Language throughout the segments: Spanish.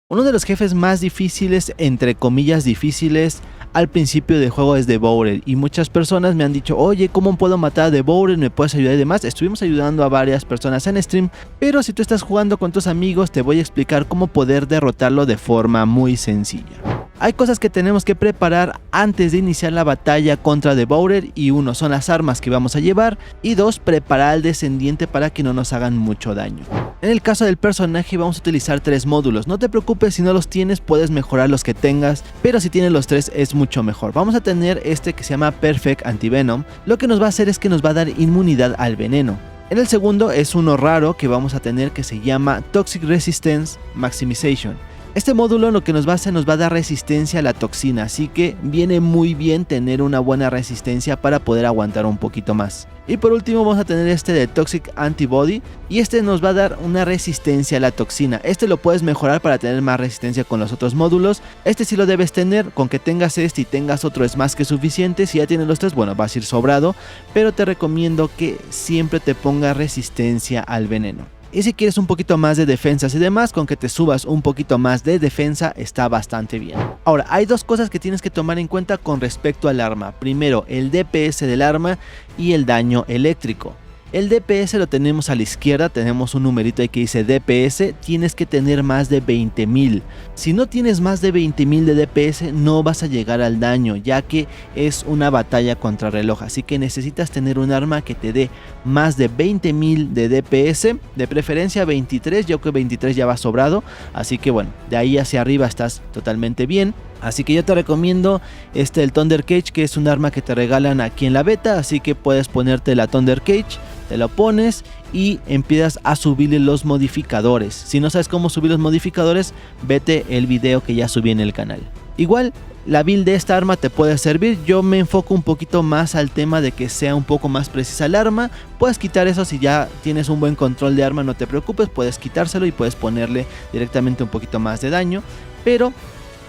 Uno de los jefes más difíciles, entre comillas difíciles, al principio del juego es Devourer, y muchas personas me han dicho, oye, ¿cómo puedo matar a Devourer? ¿Me puedes ayudar y demás? Estuvimos ayudando a varias personas en stream, pero si tú estás jugando con tus amigos te voy a explicar cómo poder derrotarlo de forma muy sencilla. Hay cosas que tenemos que preparar antes de iniciar la batalla contra Devourer, y uno son las armas que vamos a llevar, y dos, preparar al descendiente para que no nos hagan mucho daño. En el caso del personaje vamos a utilizar 3 módulos, no te preocupes si no los tienes, puedes mejorar los que tengas, pero si tienes los 3 es mucho mejor. Vamos a tener este que se llama Perfect Antivenom, lo que nos va a hacer es que nos va a dar inmunidad al veneno. En el segundo es uno raro que vamos a tener que se llama Toxic Resistance Maximization. Este módulo lo que nos va a hacer, nos va a dar resistencia a la toxina, así que viene muy bien tener una buena resistencia para poder aguantar un poquito más. Y por último vamos a tener este de Toxic Antibody, y este nos va a dar una resistencia a la toxina. Este lo puedes mejorar para tener más resistencia con los otros módulos. Este sí lo debes tener, con que tengas este y tengas otro es más que suficiente. Si ya tienes los 3, bueno, vas a ir sobrado, pero te recomiendo que siempre te ponga resistencia al veneno. Y si quieres un poquito más de defensas y demás, con que te subas un poquito más de defensa está bastante bien. Ahora, hay dos cosas que tienes que tomar en cuenta con respecto al arma. Primero, el DPS del arma y el daño eléctrico. El DPS lo tenemos a la izquierda, tenemos un numerito ahí que dice DPS, tienes que tener más de 20.000. Si no tienes más de 20.000 de DPS no vas a llegar al daño, ya que es una batalla contra reloj, así que necesitas tener un arma que te dé más de 20.000 de DPS, de preferencia 23, yo creo que 23 ya va sobrado, así que bueno, de ahí hacia arriba estás totalmente bien. Así que yo te recomiendo el Thunder Cage, que es un arma que te regalan aquí en la beta, así que puedes ponerte la Thunder Cage, te lo pones y empiezas a subirle los modificadores. Si no sabes cómo subir los modificadores, vete el video que ya subí en el canal. Igual la build de esta arma te puede servir, yo me enfoco un poquito más al tema de que sea un poco más precisa el arma. Puedes quitar eso si ya tienes un buen control de arma, no te preocupes, puedes quitárselo y puedes ponerle directamente un poquito más de daño, pero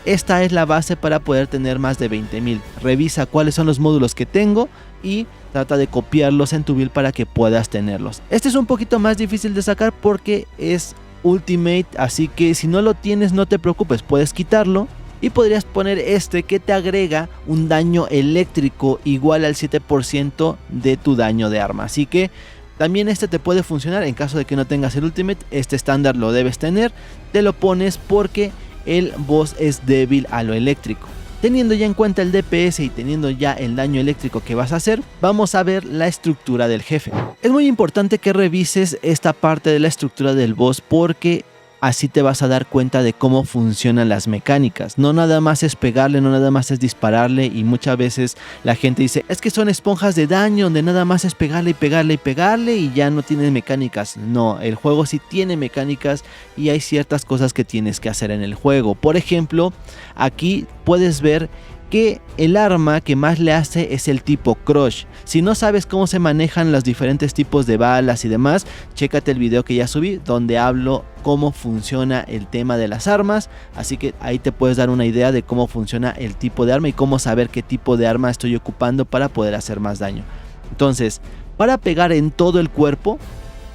esta es la base para poder tener más de 20.000. Revisa cuáles son los módulos que tengo y trata de copiarlos en tu build para que puedas tenerlos. Este es un poquito más difícil de sacar porque es Ultimate, así que si no lo tienes no te preocupes, puedes quitarlo y podrías poner este que te agrega un daño eléctrico igual al 7% de tu daño de arma. Así que también este te puede funcionar en caso de que no tengas el Ultimate. Este estándar lo debes tener, te lo pones porque el boss es débil a lo eléctrico. Teniendo ya en cuenta el DPS y teniendo ya el daño eléctrico que vas a hacer, vamos a ver la estructura del jefe. Es muy importante que revises esta parte de la estructura del boss porque así te vas a dar cuenta de cómo funcionan las mecánicas. No nada más es pegarle, no nada más es dispararle, y muchas veces la gente dice, es que son esponjas de daño donde nada más es pegarle y pegarle y pegarle y ya no tiene mecánicas. No, el juego sí tiene mecánicas y hay ciertas cosas que tienes que hacer en el juego. Por ejemplo, aquí puedes ver que el arma que más le hace es el tipo Crush. Si no sabes cómo se manejan los diferentes tipos de balas y demás, chécate el video que ya subí donde hablo cómo funciona el tema de las armas, así que ahí te puedes dar una idea de cómo funciona el tipo de arma y cómo saber qué tipo de arma estoy ocupando para poder hacer más daño. Entonces, para pegar en todo el cuerpo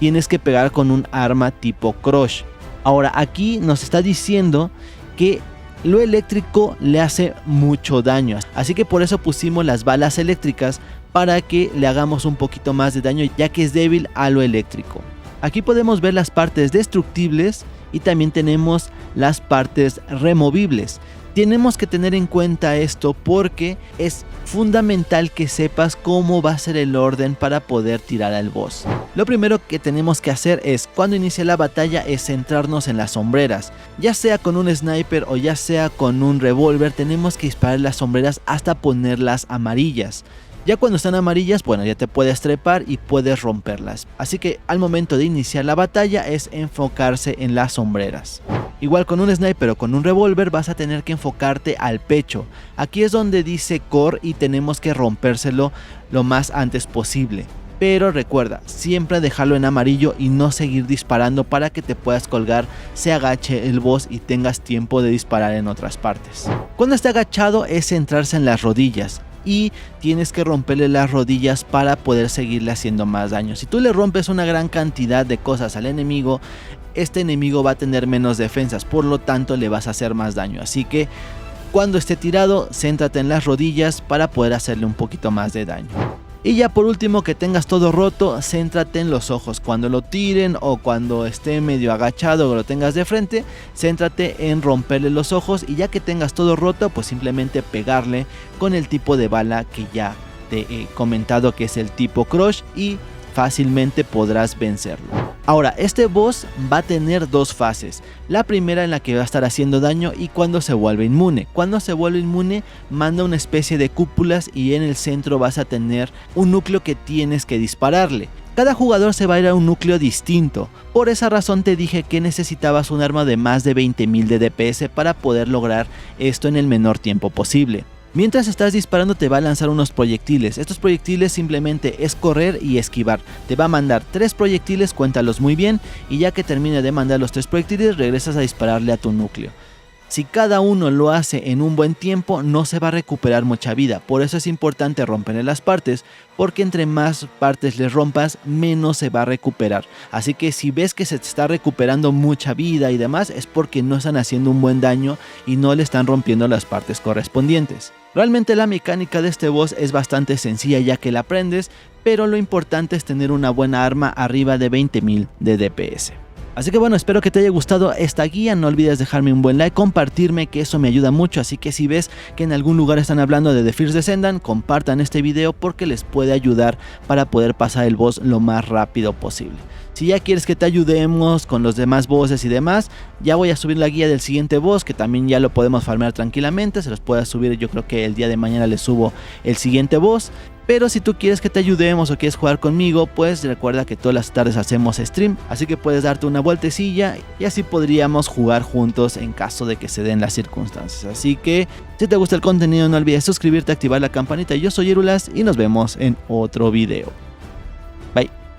tienes que pegar con un arma tipo Crush. Ahora aquí nos está diciendo que lo eléctrico le hace mucho daño, así que por eso pusimos las balas eléctricas para que le hagamos un poquito más de daño, ya que es débil a lo eléctrico. Aquí podemos ver las partes destructibles y también tenemos las partes removibles. Tenemos que tener en cuenta esto porque es fundamental que sepas cómo va a ser el orden para poder tirar al boss. Lo primero que tenemos que hacer es, cuando inicie la batalla, es centrarnos en las sombreras. Ya sea con un sniper o ya sea con un revólver, tenemos que disparar las sombreras hasta ponerlas amarillas. Ya cuando están amarillas, bueno, ya te puedes trepar y puedes romperlas. Así que al momento de iniciar la batalla es enfocarse en las sombreras. Igual con un sniper o con un revólver vas a tener que enfocarte al pecho. Aquí es donde dice core y tenemos que rompérselo lo más antes posible. Pero recuerda, siempre dejarlo en amarillo y no seguir disparando para que te puedas colgar, se agache el boss y tengas tiempo de disparar en otras partes. Cuando esté agachado es centrarse en las rodillas. y tienes que romperle las rodillas para poder seguirle haciendo más daño. Si tú le rompes una gran cantidad de cosas al enemigo, este enemigo va a tener menos defensas, por lo tanto le vas a hacer más daño. Así que cuando esté tirado, céntrate en las rodillas para poder hacerle un poquito más de daño. Y ya por último, que tengas todo roto, céntrate en los ojos. Cuando lo tiren o cuando esté medio agachado o lo tengas de frente, céntrate en romperle los ojos, y ya que tengas todo roto, pues simplemente pegarle con el tipo de bala que ya te he comentado, que es el tipo Crush, y fácilmente podrás vencerlo. Ahora, este boss va a tener dos fases. La primera en la que va a estar haciendo daño y cuando se vuelve inmune. Cuando se vuelve inmune, manda una especie de cúpulas y en el centro vas a tener un núcleo que tienes que dispararle. Cada jugador se va a ir a un núcleo distinto. Por esa razón te dije que necesitabas un arma de más de 20.000 de DPS para poder lograr esto en el menor tiempo posible. Mientras estás disparando te va a lanzar unos proyectiles. Estos proyectiles simplemente es correr y esquivar. Te va a mandar 3 proyectiles, cuéntalos muy bien, y ya que termine de mandar los 3 proyectiles regresas a dispararle a tu núcleo. Si cada uno lo hace en un buen tiempo, no se va a recuperar mucha vida. Por eso es importante romperle las partes, porque entre más partes les rompas, menos se va a recuperar. Así que si ves que se te está recuperando mucha vida y demás, es porque no están haciendo un buen daño y no le están rompiendo las partes correspondientes. Realmente la mecánica de este boss es bastante sencilla ya que la aprendes, pero lo importante es tener una buena arma arriba de 20.000 de DPS. Así que bueno, espero que te haya gustado esta guía. No olvides dejarme un buen like, compartirme, que eso me ayuda mucho. Así que si ves que en algún lugar están hablando de The First Descendant, compartan este video porque les puede ayudar para poder pasar el boss lo más rápido posible. Si ya quieres que te ayudemos con los demás bosses y demás, ya voy a subir la guía del siguiente boss, que también ya lo podemos farmear tranquilamente. Se los puedo subir, yo creo que el día de mañana les subo el siguiente boss. Pero si tú quieres que te ayudemos o quieres jugar conmigo, pues recuerda que todas las tardes hacemos stream, así que puedes darte una vueltecilla y así podríamos jugar juntos en caso de que se den las circunstancias. Así que si te gusta el contenido no olvides suscribirte, activar la campanita. Yo soy Erulas y nos vemos en otro video.